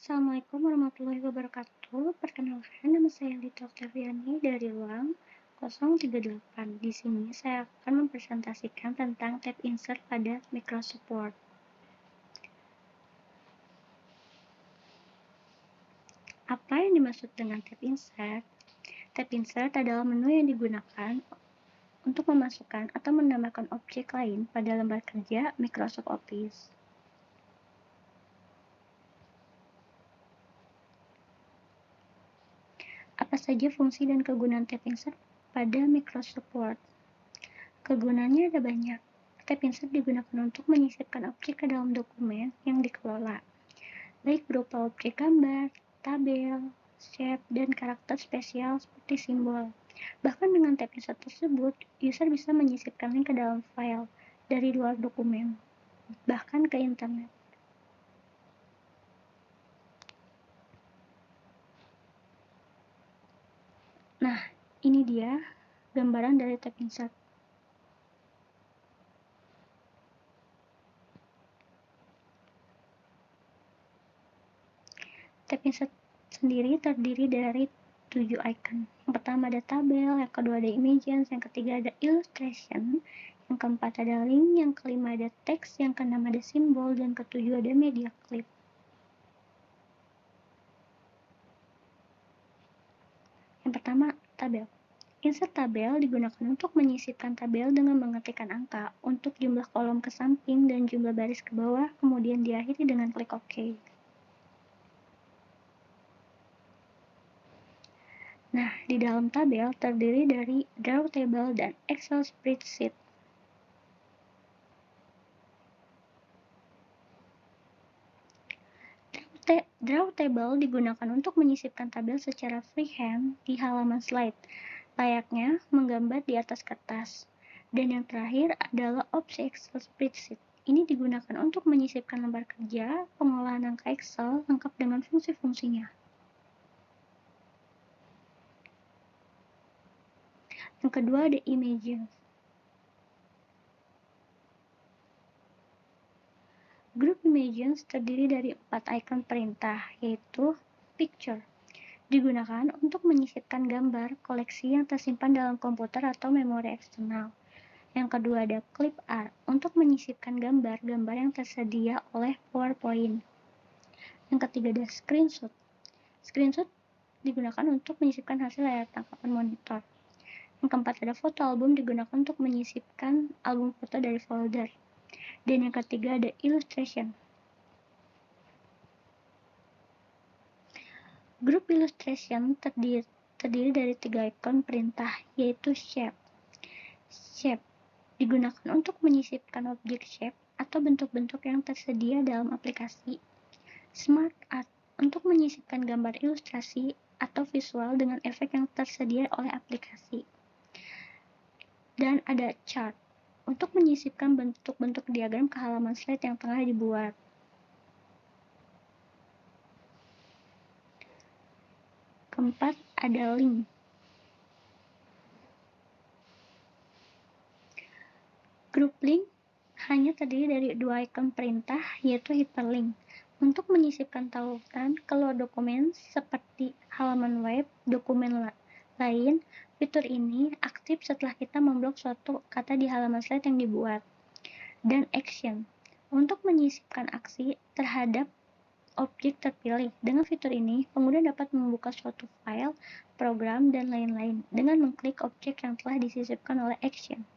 Assalamualaikum warahmatullahi wabarakatuh. Perkenalkan, nama saya Lita Oktaviani dari ruang 038. Di sini saya akan mempresentasikan tentang tab insert pada Microsoft Word. Apa yang dimaksud dengan tab insert? Tab insert adalah menu yang digunakan untuk memasukkan atau menambahkan objek lain pada lembar kerja Microsoft Office. Apa saja fungsi dan kegunaan tab insert pada Microsoft Word? Kegunaannya ada banyak. Tab insert digunakan untuk menyisipkan objek ke dalam dokumen yang dikelola, baik berupa objek gambar, tabel, shape, dan karakter spesial seperti simbol. Bahkan dengan tab insert tersebut, user bisa menyisipkan link ke dalam file dari luar dokumen, bahkan ke internet. Nah, ini dia gambaran dari tab insert. Tab insert sendiri terdiri dari 7 icon. Yang pertama ada tabel, yang kedua ada images, yang ketiga ada illustration, yang keempat ada link, yang kelima ada teks, yang keenam ada simbol, dan ketujuh ada media clip. Yang pertama, tabel. Insert tabel digunakan untuk menyisipkan tabel dengan mengetikkan angka untuk jumlah kolom ke samping dan jumlah baris ke bawah, kemudian diakhiri dengan klik OK. Nah, di dalam tabel terdiri dari draw table dan Excel spreadsheet. Draw table digunakan untuk menyisipkan tabel secara freehand di halaman slide, layaknya menggambar di atas kertas. Dan yang terakhir adalah objek Excel spreadsheet. Ini digunakan untuk menyisipkan lembar kerja, pengolahan angka Excel lengkap dengan fungsi-fungsinya. Yang kedua ada images. Grup images terdiri dari 4 icon perintah, yaitu picture. Digunakan untuk menyisipkan gambar koleksi yang tersimpan dalam komputer atau memori eksternal. Yang kedua ada clip art untuk menyisipkan gambar-gambar yang tersedia oleh PowerPoint. Yang ketiga ada screenshot. Screenshot digunakan untuk menyisipkan hasil layar tangkapan monitor. Yang keempat ada foto album, digunakan untuk menyisipkan album foto dari folder. Dan yang ketiga ada illustration. Grup illustration terdiri dari 3 icon perintah, yaitu shape. Shape digunakan untuk menyisipkan objek shape atau bentuk-bentuk yang tersedia dalam aplikasi. Smart art untuk menyisipkan gambar ilustrasi atau visual dengan efek yang tersedia oleh aplikasi. Dan ada chart untuk menyisipkan bentuk-bentuk diagram ke halaman slide yang tengah dibuat. Keempat ada link. Grup link hanya terdiri dari 2 icon perintah, yaitu hyperlink untuk menyisipkan tautan ke luar dokumen seperti halaman web, dokumen lain. Fitur ini aktif setelah kita memblok suatu kata di halaman slide yang dibuat. Dan action untuk menyisipkan aksi terhadap objek terpilih. Dengan fitur ini, pengguna dapat membuka suatu file, program, dan lain-lain dengan mengklik objek yang telah disisipkan oleh action.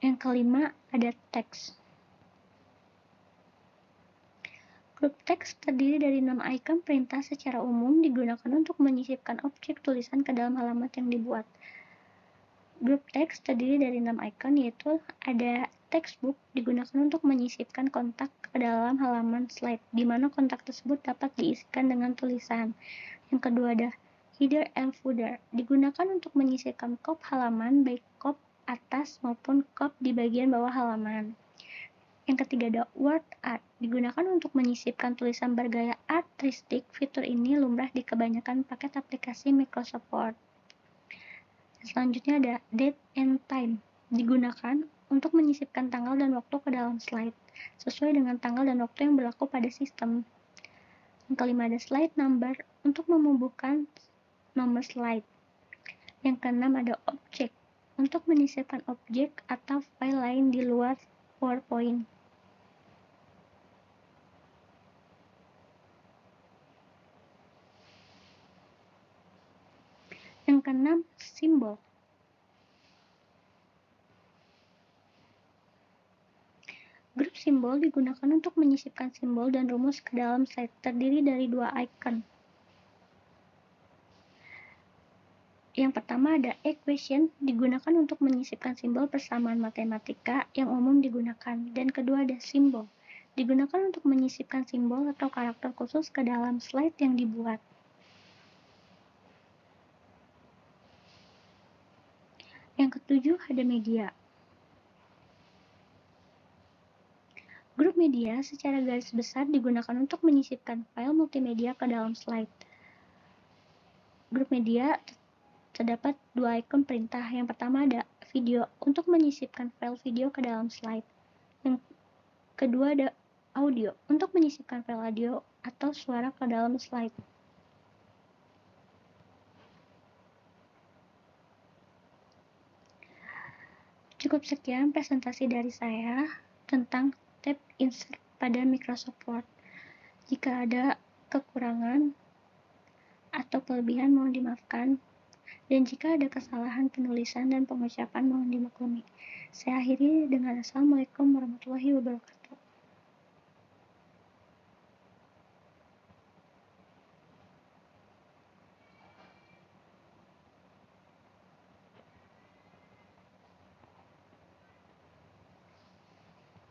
Yang kelima ada teks. Grup teks terdiri dari 6 icon perintah secara umum, digunakan untuk menyisipkan objek tulisan ke dalam halaman yang dibuat. Grup teks terdiri dari 6 icon, yaitu ada textbook, digunakan untuk menyisipkan kontak ke dalam halaman slide, di mana kontak tersebut dapat diisikan dengan tulisan. Yang kedua ada header and footer, digunakan untuk menyisipkan kop halaman, baik kop atas maupun kop di bagian bawah halaman. Yang ketiga ada word art, digunakan untuk menyisipkan tulisan bergaya artistik. Fitur ini lumrah di kebanyakan paket aplikasi Microsoft Word. Selanjutnya ada date and time, digunakan untuk menyisipkan tanggal dan waktu ke dalam slide, sesuai dengan tanggal dan waktu yang berlaku pada sistem. Yang kelima ada slide number untuk membubuhkan nomor slide. Yang keenam ada objek untuk menyisipkan objek atau file lain di luar PowerPoint. Yang keenam, simbol. Grup simbol digunakan untuk menyisipkan simbol dan rumus ke dalam slide, terdiri dari dua icon. Yang pertama ada equation, digunakan untuk menyisipkan simbol persamaan matematika yang umum digunakan. Dan kedua ada simbol, digunakan untuk menyisipkan simbol atau karakter khusus ke dalam slide yang dibuat. Yang ketujuh ada media. Grup media secara garis besar digunakan untuk menyisipkan file multimedia ke dalam slide. Grup media terdapat dua icon perintah. Yang pertama ada video, untuk menyisipkan file video ke dalam slide. Yang kedua ada audio, untuk menyisipkan file audio atau suara ke dalam slide. Cukup sekian presentasi dari saya tentang tab Insert pada Microsoft Word. Jika ada kekurangan atau kelebihan mohon dimaafkan, dan jika ada kesalahan penulisan dan pengucapan mohon dimaklumi. Saya akhiri dengan Assalamualaikum warahmatullahi wabarakatuh.